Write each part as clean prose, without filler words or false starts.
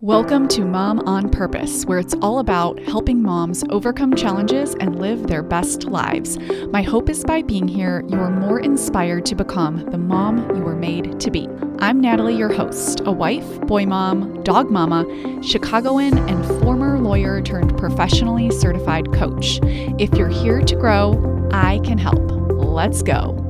Welcome to Mom on Purpose, where it's all about helping moms overcome challenges and live their best lives. My hope is by being here, you are more inspired to become the mom you were made to be. I'm Natalie, your host, a wife, boy mom, dog mama, Chicagoan, and former lawyer turned professionally certified coach. If you're here to grow, I can help. Let's go.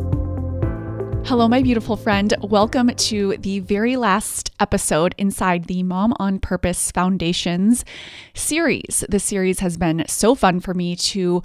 Hello, my beautiful friend. Welcome to the very last episode inside the Mom on Purpose Foundations series. This series has been so fun for me to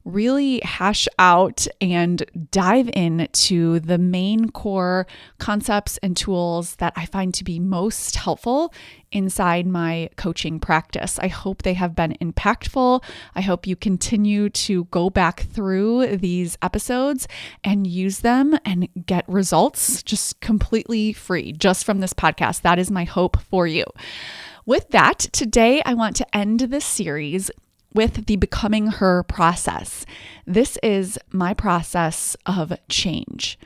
really hash out and dive into the main core concepts and tools that I find to be most helpful inside my coaching practice. I hope they have been impactful. I hope you continue to go back through these episodes and use them and get results just completely free, just from this podcast. That is my hope for you. With that, today I want to end this series with the Becoming Her process. This is my process of change.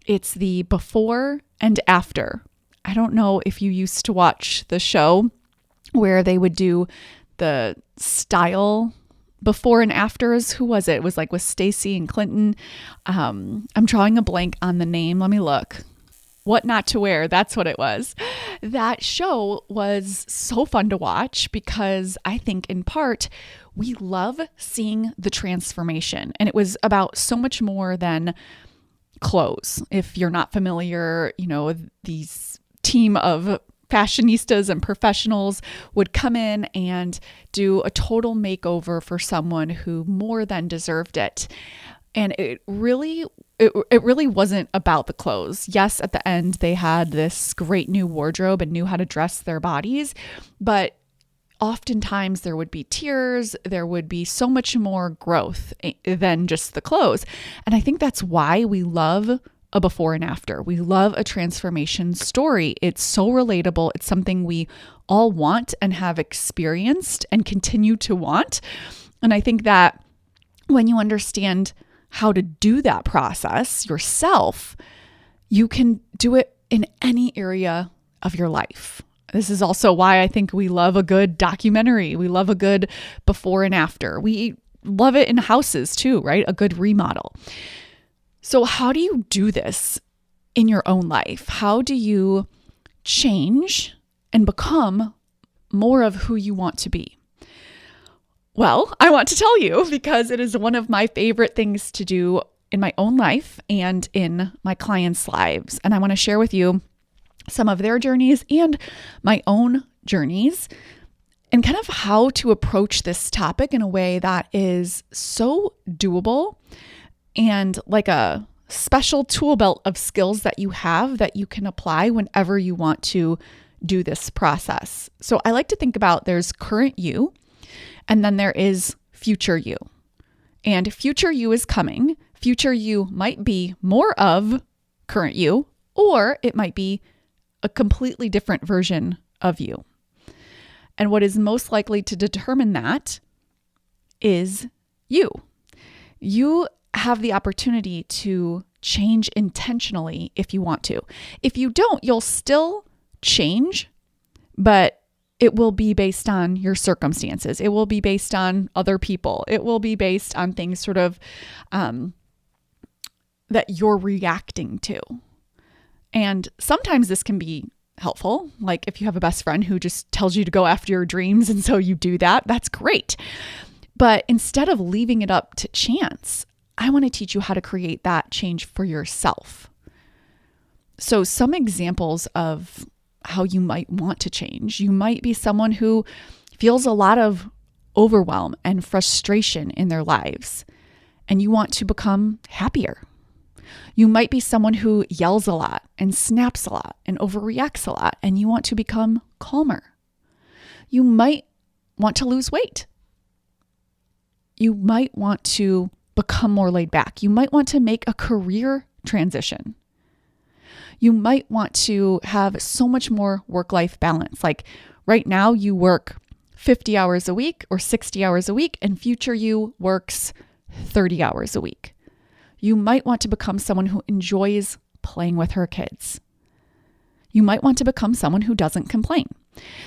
It's the before and after. I don't know if you used to watch the show where they would do the style before and afters. Who was it? It was like with Stacy and Clinton. I'm drawing a blank on the name. Let me look. What Not to Wear, that's what it was. That show was so fun to watch because I think in part, we love seeing the transformation. And it was about so much more than clothes. If you're not familiar, these team of fashionistas and professionals would come in and do a total makeover for someone who more than deserved it. And it really wasn't about the clothes. Yes, at the end, they had this great new wardrobe and knew how to dress their bodies, but oftentimes there would be tears, there would be so much more growth than just the clothes. And I think that's why we love a before and after. We love a transformation story. It's so relatable. It's something we all want and have experienced and continue to want. And I think that when you understand how to do that process yourself, you can do it in any area of your life. This is also why I think we love a good documentary. We love a good before and after. We love it in houses too, right? A good remodel. So how do you do this in your own life? How do you change and become more of who you want to be? Well, I want to tell you because it is one of my favorite things to do in my own life and in my clients' lives. And I want to share with you some of their journeys and my own journeys and kind of how to approach this topic in a way that is so doable and like a special tool belt of skills that you have that you can apply whenever you want to do this process. So I like to think about there's current you, and then there is future you. And future you is coming. Future you might be more of current you, or it might be a completely different version of you. And what is most likely to determine that is you. You have the opportunity to change intentionally if you want to. If you don't, you'll still change, but it will be based on your circumstances. It will be based on other people. It will be based on things sort of that you're reacting to. And sometimes this can be helpful. Like if you have a best friend who just tells you to go after your dreams and so you do that, that's great. But instead of leaving it up to chance, I want to teach you how to create that change for yourself. So some examples of how you might want to change. You might be someone who feels a lot of overwhelm and frustration in their lives, and you want to become happier. You might be someone who yells a lot and snaps a lot and overreacts a lot, and you want to become calmer. You might want to lose weight. You might want to become more laid back. You might want to make a career transition. You might want to have so much more work-life balance. Like right now you work 50 hours a week or 60 hours a week, and future you works 30 hours a week. You might want to become someone who enjoys playing with her kids. You might want to become someone who doesn't complain.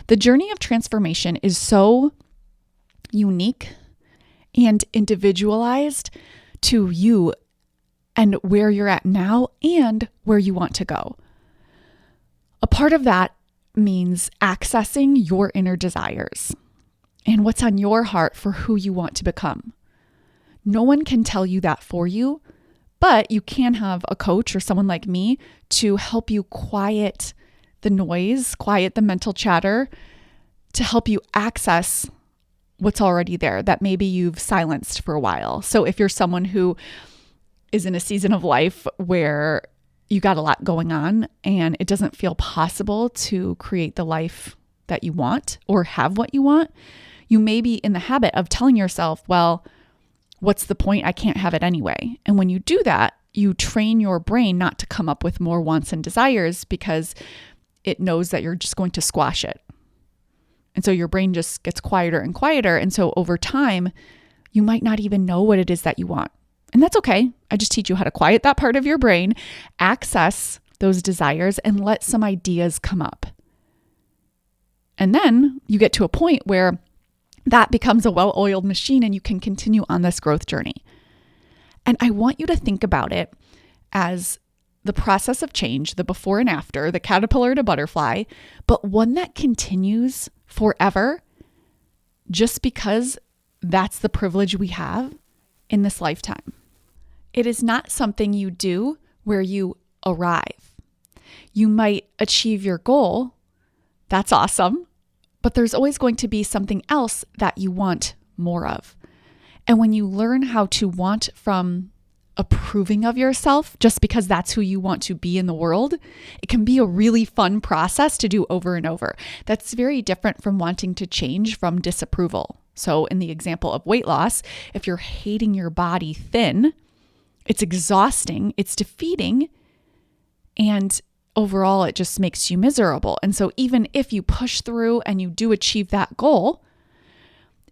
The journey of transformation is so unique and individualized to you and where you're at now and where you want to go. A part of that means accessing your inner desires and what's on your heart for who you want to become. No one can tell you that for you, but you can have a coach or someone like me to help you quiet the noise, quiet the mental chatter, to help you access what's already there that maybe you've silenced for a while. So if you're someone who is in a season of life where you got a lot going on and it doesn't feel possible to create the life that you want or have what you want, you may be in the habit of telling yourself, well, what's the point? I can't have it anyway. And when you do that, you train your brain not to come up with more wants and desires because it knows that you're just going to squash it. And so your brain just gets quieter and quieter. And so over time, you might not even know what it is that you want. And that's okay. I just teach you how to quiet that part of your brain, access those desires, and let some ideas come up. And then you get to a point where that becomes a well-oiled machine and you can continue on this growth journey. And I want you to think about it as the process of change, the before and after, the caterpillar to butterfly, but one that continues forever just because that's the privilege we have in this lifetime. It is not something you do where you arrive. You might achieve your goal. That's awesome. But there's always going to be something else that you want more of. And when you learn how to want from approving of yourself just because that's who you want to be in the world, it can be a really fun process to do over and over. That's very different from wanting to change from disapproval. So in the example of weight loss, if you're hating your body thin, it's exhausting, it's defeating, and overall it just makes you miserable. And so even if you push through and you do achieve that goal,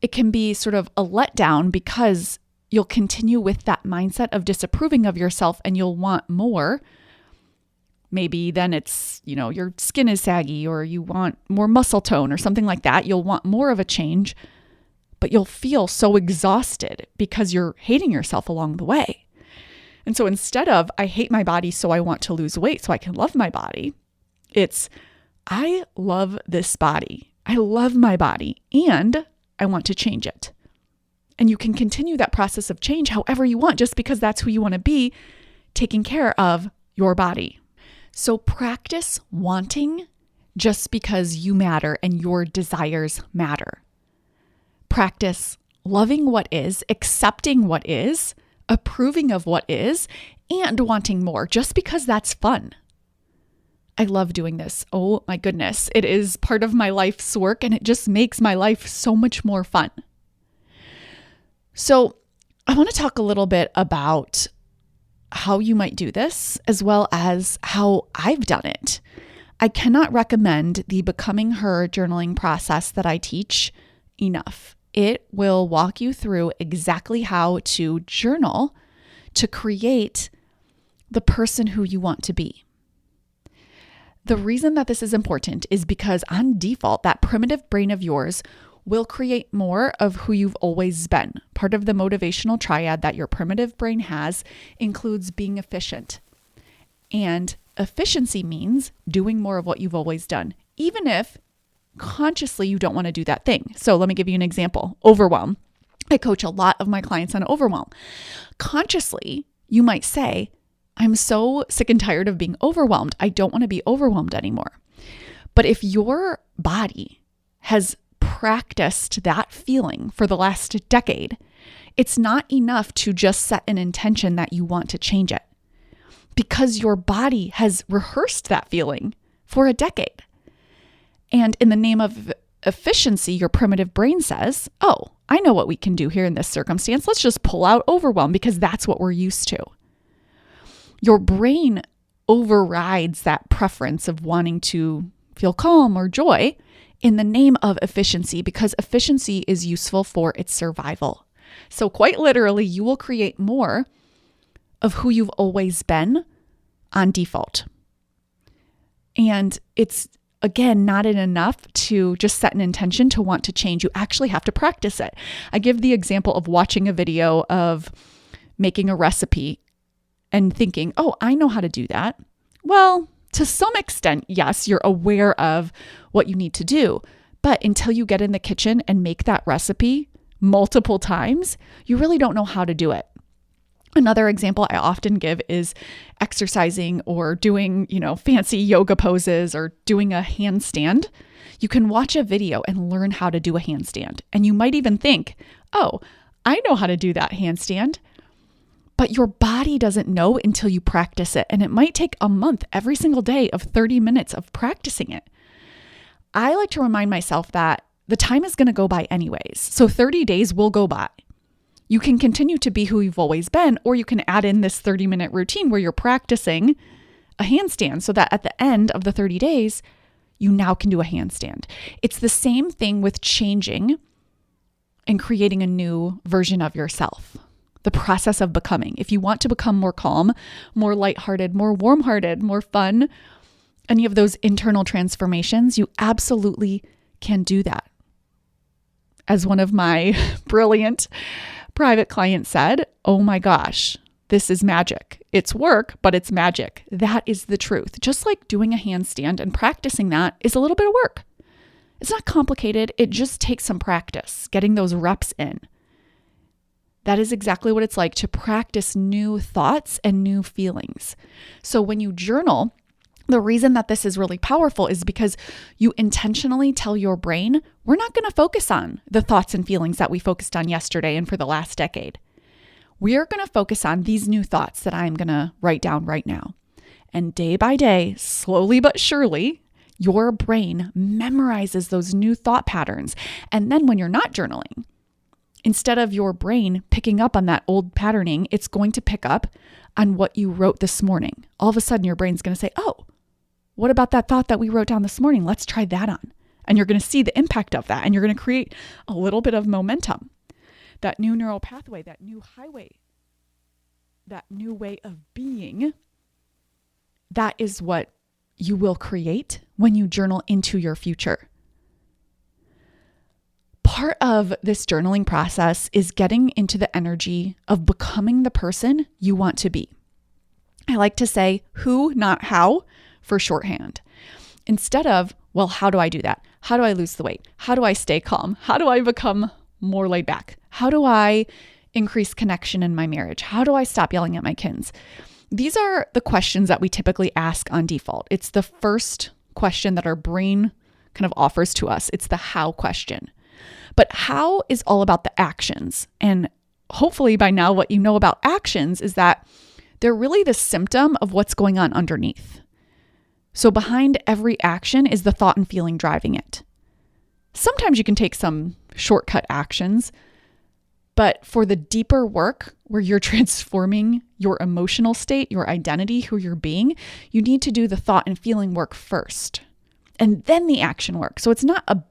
it can be sort of a letdown because you'll continue with that mindset of disapproving of yourself and you'll want more. Maybe then it's, your skin is saggy or you want more muscle tone or something like that. You'll want more of a change, but you'll feel so exhausted because you're hating yourself along the way. And so instead of, I hate my body, so I want to lose weight so I can love my body, it's, I love this body. I love my body and I want to change it. And you can continue that process of change however you want, just because that's who you want to be, taking care of your body. So practice wanting just because you matter and your desires matter. Practice loving what is, accepting what is, approving of what is, and wanting more just because that's fun. I love doing this. Oh my goodness. It is part of my life's work and it just makes my life so much more fun. So I want to talk a little bit about how you might do this as well as how I've done it. I cannot recommend the Becoming Her journaling process that I teach enough. It will walk you through exactly how to journal to create the person who you want to be. The reason that this is important is because on default, that primitive brain of yours will create more of who you've always been. Part of the motivational triad that your primitive brain has includes being efficient. And efficiency means doing more of what you've always done, even if consciously you don't want to do that thing. So let me give you an example. Overwhelm. I coach a lot of my clients on overwhelm. Consciously, you might say, I'm so sick and tired of being overwhelmed. I don't want to be overwhelmed anymore. But if your body has practiced that feeling for the last decade, it's not enough to just set an intention that you want to change it, because your body has rehearsed that feeling for a decade. And in the name of efficiency, your primitive brain says, oh, I know what we can do here in this circumstance. Let's just pull out overwhelm because that's what we're used to. Your brain overrides that preference of wanting to feel calm or joy in the name of efficiency, because efficiency is useful for its survival. So quite literally, you will create more of who you've always been on default. And it's again, not enough to just set an intention to want to change. You actually have to practice it. I give the example of watching a video of making a recipe and thinking, oh, I know how to do that. Well, to some extent, yes, you're aware of what you need to do. But until you get in the kitchen and make that recipe multiple times, you really don't know how to do it. Another example I often give is exercising or doing, fancy yoga poses or doing a handstand. You can watch a video and learn how to do a handstand. And you might even think, oh, I know how to do that handstand. But your body doesn't know until you practice it. And it might take a month every single day of 30 minutes of practicing it. I like to remind myself that the time is going to go by anyways. So 30 days will go by. You can continue to be who you've always been, or you can add in this 30-minute routine where you're practicing a handstand so that at the end of the 30 days, you now can do a handstand. It's the same thing with changing and creating a new version of yourself. The process of becoming. If you want to become more calm, more lighthearted, more warm-hearted, more fun, any of those internal transformations, you absolutely can do that. As one of my brilliant private clients said, oh my gosh, this is magic. It's work, but it's magic. That is the truth. Just like doing a handstand and practicing that is a little bit of work. It's not complicated. It just takes some practice, getting those reps in. That is exactly what it's like to practice new thoughts and new feelings. So when you journal, the reason that this is really powerful is because you intentionally tell your brain, we're not going to focus on the thoughts and feelings that we focused on yesterday and for the last decade. We are going to focus on these new thoughts that I'm going to write down right now. And day by day, slowly but surely, your brain memorizes those new thought patterns. And then when you're not journaling, instead of your brain picking up on that old patterning, it's going to pick up on what you wrote this morning. All of a sudden, your brain's going to say, oh, what about that thought that we wrote down this morning? Let's try that on. And you're going to see the impact of that. And you're going to create a little bit of momentum. That new neural pathway, that new highway, that new way of being, that is what you will create when you journal into your future. Part of this journaling process is getting into the energy of becoming the person you want to be. I like to say who, not how, for shorthand. Instead of, well, how do I do that? How do I lose the weight? How do I stay calm? How do I become more laid back? How do I increase connection in my marriage? How do I stop yelling at my kids? These are the questions that we typically ask on default. It's the first question that our brain kind of offers to us. It's the how question. But how is all about the actions. And hopefully by now what you know about actions is that they're really the symptom of what's going on underneath. So behind every action is the thought and feeling driving it. Sometimes you can take some shortcut actions, but for the deeper work where you're transforming your emotional state, your identity, who you're being, you need to do the thought and feeling work first, and then the action work. So it's not a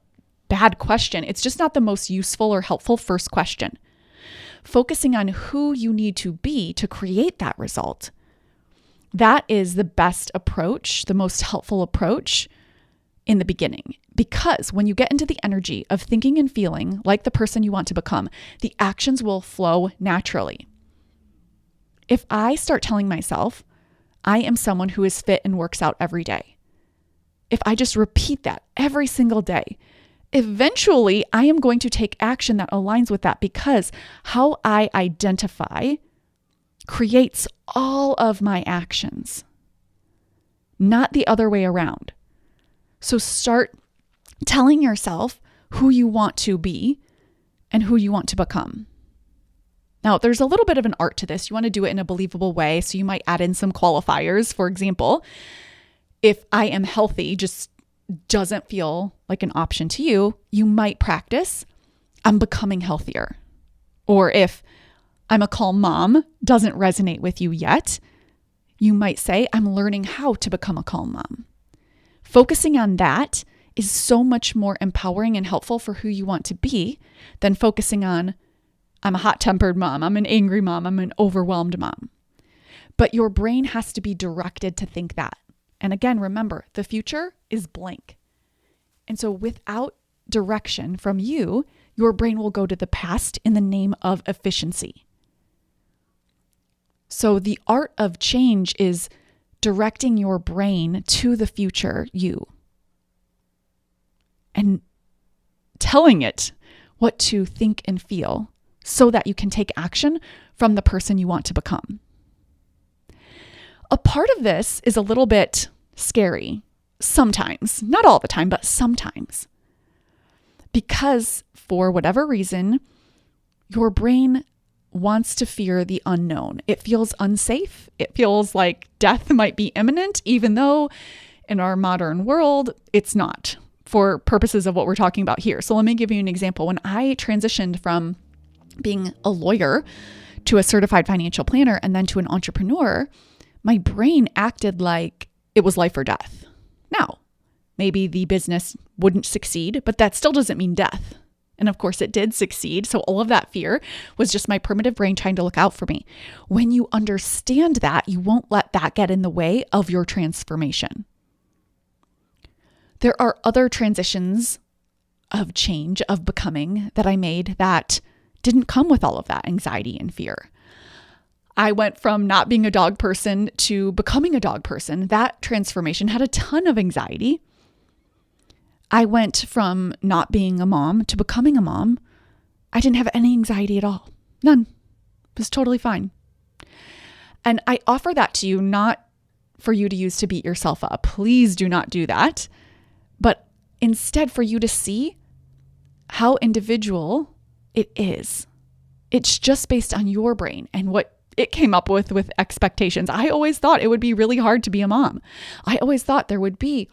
bad question. It's just not the most useful or helpful first question. Focusing on who you need to be to create that result. That is the best approach, the most helpful approach in the beginning. Because when you get into the energy of thinking and feeling like the person you want to become, the actions will flow naturally. If I start telling myself, I am someone who is fit and works out every day, if I just repeat that every single day, eventually I am going to take action that aligns with that, because how I identify creates all of my actions, not the other way around. So start telling yourself who you want to be and who you want to become. Now, there's a little bit of an art to this. You want to do it in a believable way. So you might add in some qualifiers. For example, if I am healthy just doesn't feel like an option to you, you might practice, I'm becoming healthier. Or if I'm a calm mom doesn't resonate with you yet, you might say, I'm learning how to become a calm mom. Focusing on that is so much more empowering and helpful for who you want to be than focusing on, I'm a hot-tempered mom, I'm an angry mom, I'm an overwhelmed mom. But your brain has to be directed to think that. And again, remember, the future is blank. And so without direction from you, your brain will go to the past in the name of efficiency. So the art of change is directing your brain to the future you and telling it what to think and feel so that you can take action from the person you want to become. A part of this is a little bit scary sometimes, not all the time, but sometimes. Because for whatever reason, your brain wants to fear the unknown. It feels unsafe. It feels like death might be imminent, even though in our modern world, it's not for purposes of what we're talking about here. So let me give you an example. When I transitioned from being a lawyer to a certified financial planner and then to an entrepreneur, my brain acted like it was life or death. Now, maybe the business wouldn't succeed, but that still doesn't mean death. And of course it did succeed. So all of that fear was just my primitive brain trying to look out for me. When you understand that, you won't let that get in the way of your transformation. There are other transitions of change, of becoming that I made that didn't come with all of that anxiety and fear. I went from not being a dog person to becoming a dog person. That transformation had a ton of anxiety. I went from not being a mom to becoming a mom. I didn't have any anxiety at all. None. It was totally fine. And I offer that to you not for you to use to beat yourself up. Please do not do that. But instead for you to see how individual it is. It's just based on your brain and what it came up with expectations. I always thought it would be really hard to be a mom. I always thought there would be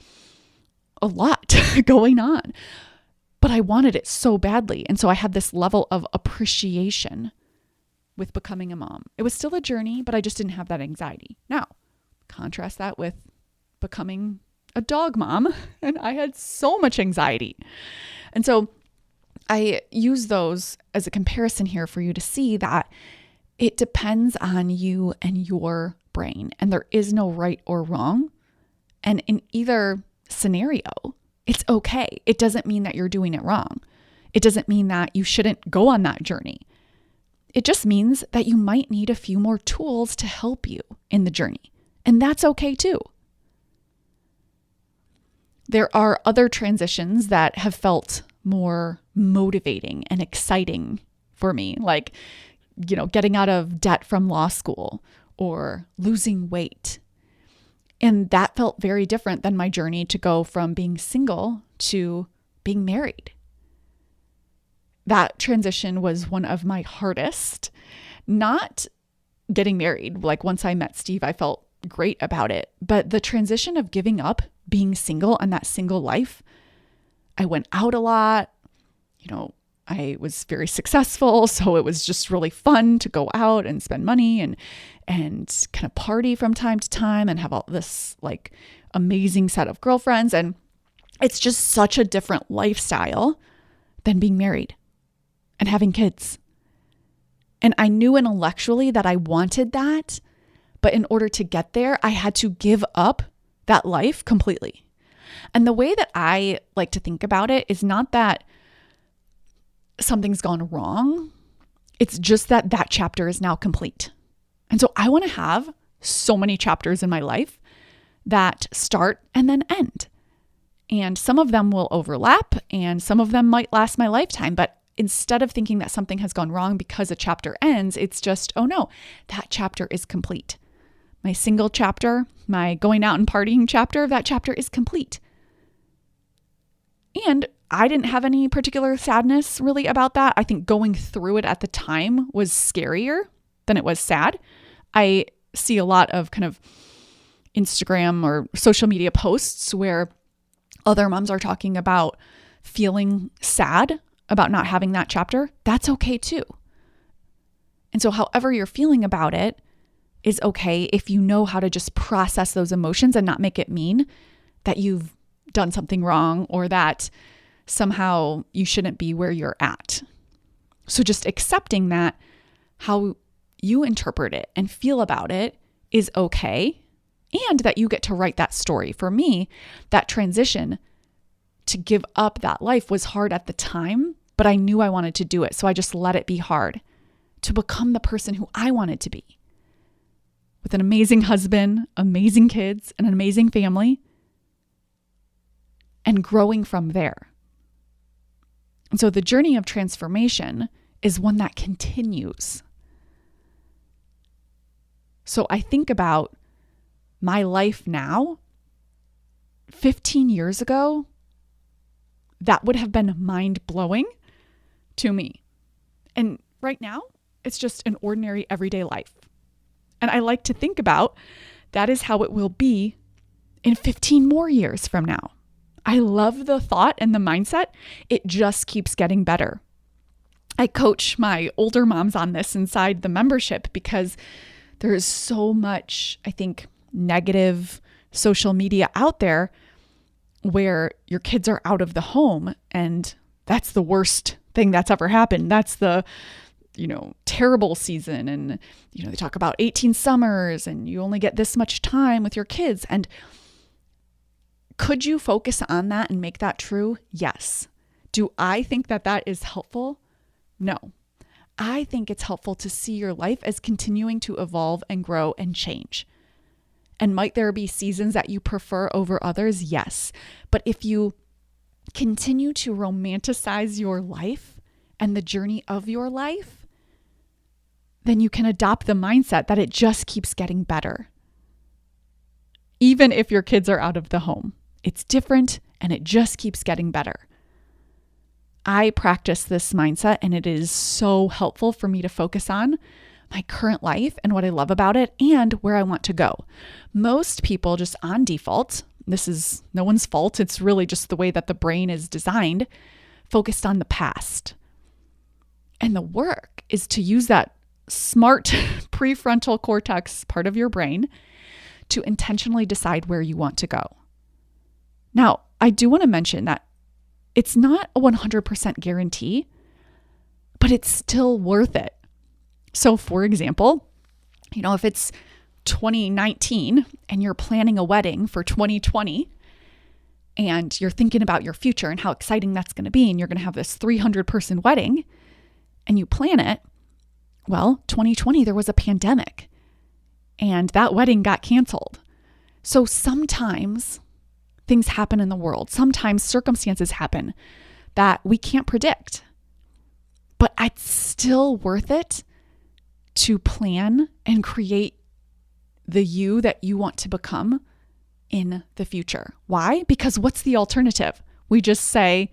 a lot going on, but I wanted it so badly. And so I had this level of appreciation with becoming a mom. It was still a journey, but I just didn't have that anxiety. Now, contrast that with becoming a dog mom, and I had so much anxiety. And so I use those as a comparison here for you to see that it depends on you and your brain, and there is no right or wrong. And in either scenario, it's okay. It doesn't mean that you're doing it wrong. It doesn't mean that you shouldn't go on that journey. It just means that you might need a few more tools to help you in the journey. And that's okay too. There are other transitions that have felt more motivating and exciting for me, like, getting out of debt from law school or losing weight. And that felt very different than my journey to go from being single to being married. That transition was one of my hardest. Not getting married. Like once I met Steve, I felt great about it. But the transition of giving up being single and that single life, I went out a lot. I was very successful. So it was just really fun to go out and spend money and kind of party from time to time and have all this like amazing set of girlfriends. And it's just such a different lifestyle than being married and having kids. And I knew intellectually that I wanted that, but in order to get there, I had to give up that life completely. And the way that I like to think about it is not that something's gone wrong. It's just that that chapter is now complete. And so I want to have so many chapters in my life that start and then end. And some of them will overlap and some of them might last my lifetime. But instead of thinking that something has gone wrong because a chapter ends, it's just, oh no, that chapter is complete. My single chapter, my going out and partying chapter, that chapter is complete. And I didn't have any particular sadness really about that. I think going through it at the time was scarier than it was sad. I see a lot of kind of Instagram or social media posts where other moms are talking about feeling sad about not having that chapter. That's okay too. And so however you're feeling about it is okay if you know how to just process those emotions and not make it mean that you've done something wrong or that somehow you shouldn't be where you're at. So just accepting that how you interpret it and feel about it is okay, and that you get to write that story. For me, that transition to give up that life was hard at the time, but I knew I wanted to do it. So I just let it be hard to become the person who I wanted to be, with an amazing husband, amazing kids, and an amazing family, and growing from there. And so the journey of transformation is one that continues. So I think about my life now. 15 years ago, that would have been mind-blowing to me. And right now, it's just an ordinary everyday life. And I like to think about that is how it will be in 15 more years from now. I love the thought and the mindset. It just keeps getting better. I coach my older moms on this inside the membership because there is so much, I think, negative social media out there where your kids are out of the home, and that's the worst thing that's ever happened. That's the, terrible season. And, they talk about 18 summers and you only get this much time with your kids. And could you focus on that and make that true? Yes. Do I think that that is helpful? No. I think it's helpful to see your life as continuing to evolve and grow and change. And might there be seasons that you prefer over others? Yes. But if you continue to romanticize your life and the journey of your life, then you can adopt the mindset that it just keeps getting better. Even if your kids are out of the home, it's different and it just keeps getting better. I practice this mindset and it is so helpful for me to focus on my current life and what I love about it and where I want to go. Most people just on default, this is no one's fault, it's really just the way that the brain is designed, focused on the past. And the work is to use that smart prefrontal cortex part of your brain to intentionally decide where you want to go. Now, I do want to mention that it's not a 100% guarantee, but it's still worth it. So for example, if it's 2019 and you're planning a wedding for 2020 and you're thinking about your future and how exciting that's going to be, and you're going to have this 300-person wedding and you plan it, well, 2020, there was a pandemic and that wedding got canceled. So sometimes things happen in the world. Sometimes circumstances happen that we can't predict, but it's still worth it to plan and create the you that you want to become in the future. Why? Because what's the alternative? We just say,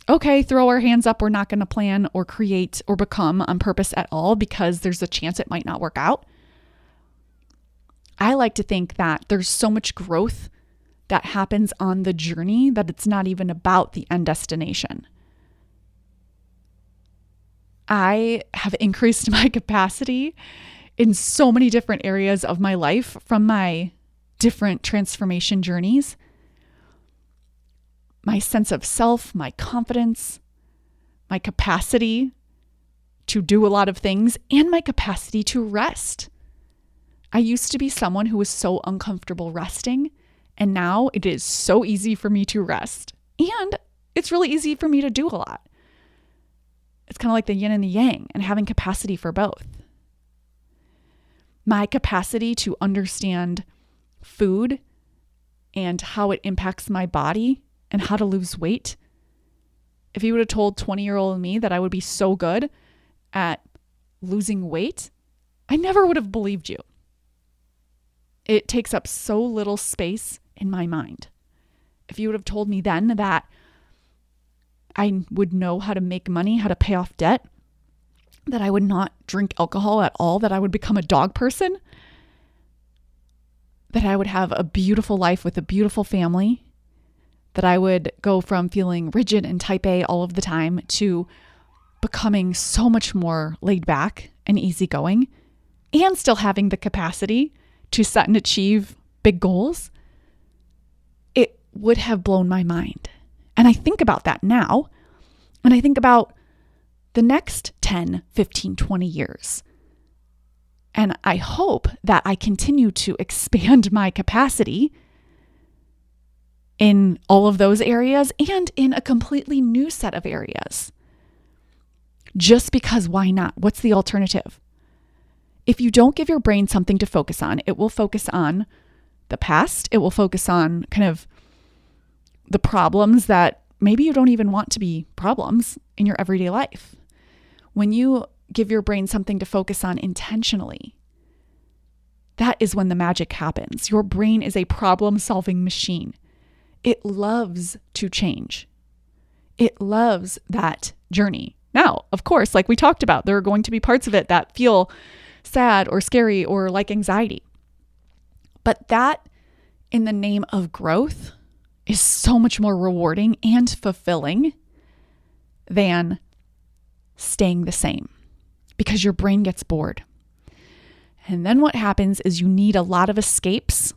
okay, throw our hands up. We're not going to plan or create or become on purpose at all because there's a chance it might not work out. I like to think that there's so much growth that happens on the journey that it's not even about the end destination. I have increased my capacity in so many different areas of my life from my different transformation journeys. My sense of self, my confidence, my capacity to do a lot of things, and my capacity to rest. I used to be someone who was so uncomfortable resting, and now it is so easy for me to rest. And it's really easy for me to do a lot. It's kind of like the yin and the yang, and having capacity for both. My capacity to understand food and how it impacts my body and how to lose weight. If you would have told 20-year-old me that I would be so good at losing weight, I never would have believed you. It takes up so little space in my mind. If you would have told me then that I would know how to make money, how to pay off debt, that I would not drink alcohol at all, that I would become a dog person, that I would have a beautiful life with a beautiful family, that I would go from feeling rigid and type A all of the time to becoming so much more laid back and easygoing, and still having the capacity to set and achieve big goals, it would have blown my mind. And I think about that now, and I think about the next 10, 15, 20 years. And I hope that I continue to expand my capacity in all of those areas and in a completely new set of areas. Just because, why not? What's the alternative? If you don't give your brain something to focus on, it will focus on the past. It will focus on kind of the problems that maybe you don't even want to be problems in your everyday life. When you give your brain something to focus on intentionally, that is when the magic happens. Your brain is a problem-solving machine. It loves to change. It loves that journey. Now, of course, like we talked about, there are going to be parts of it that feel sad or scary or like anxiety. But that, in the name of growth, is so much more rewarding and fulfilling than staying the same, because your brain gets bored. And then what happens is you need a lot of escapes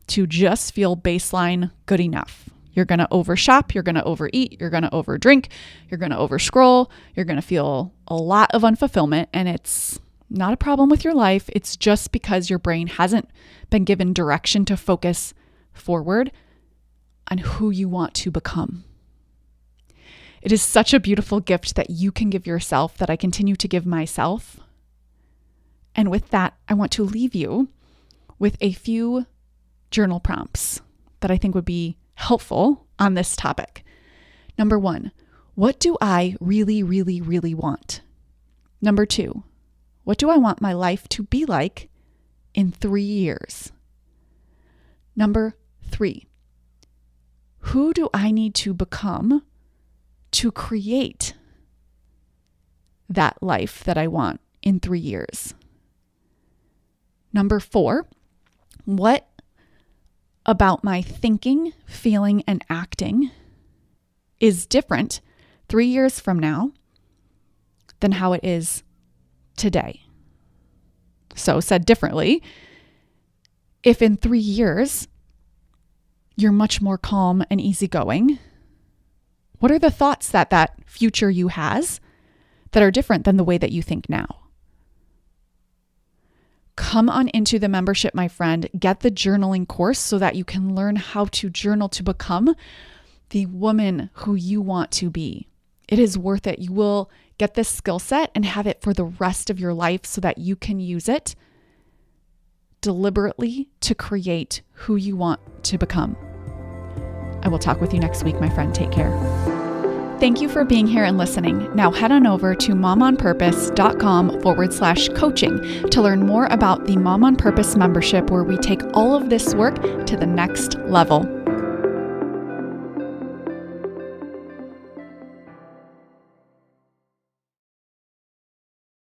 to just feel baseline good enough. You're going to overshop, you're going to overeat, you're going to overdrink, you're going to overscroll, you're going to feel a lot of unfulfillment, and it's not a problem with your life. It's just because your brain hasn't been given direction to focus forward on who you want to become. It is such a beautiful gift that you can give yourself, that I continue to give myself. And with that, I want to leave you with a few journal prompts that I think would be helpful on this topic. Number 1, what do I really, really, really want? Number 2, what do I want my life to be like in 3 years? Number 3, who do I need to become to create that life that I want in 3 years? Number 4, what about my thinking, feeling, and acting is different 3 years from now than how it is today? So said differently, if in 3 years you're much more calm and easygoing, what are the thoughts that future you has that are different than the way that you think now? Come on into the membership, my friend. Get the journaling course so that you can learn how to journal to become the woman who you want to be. It is worth it. You will get this skill set and have it for the rest of your life so that you can use it deliberately to create who you want to become. I will talk with you next week, my friend. Take care. Thank you for being here and listening. Now head on over to momonpurpose.com/coaching to learn more about the Mom on Purpose membership, where we take all of this work to the next level.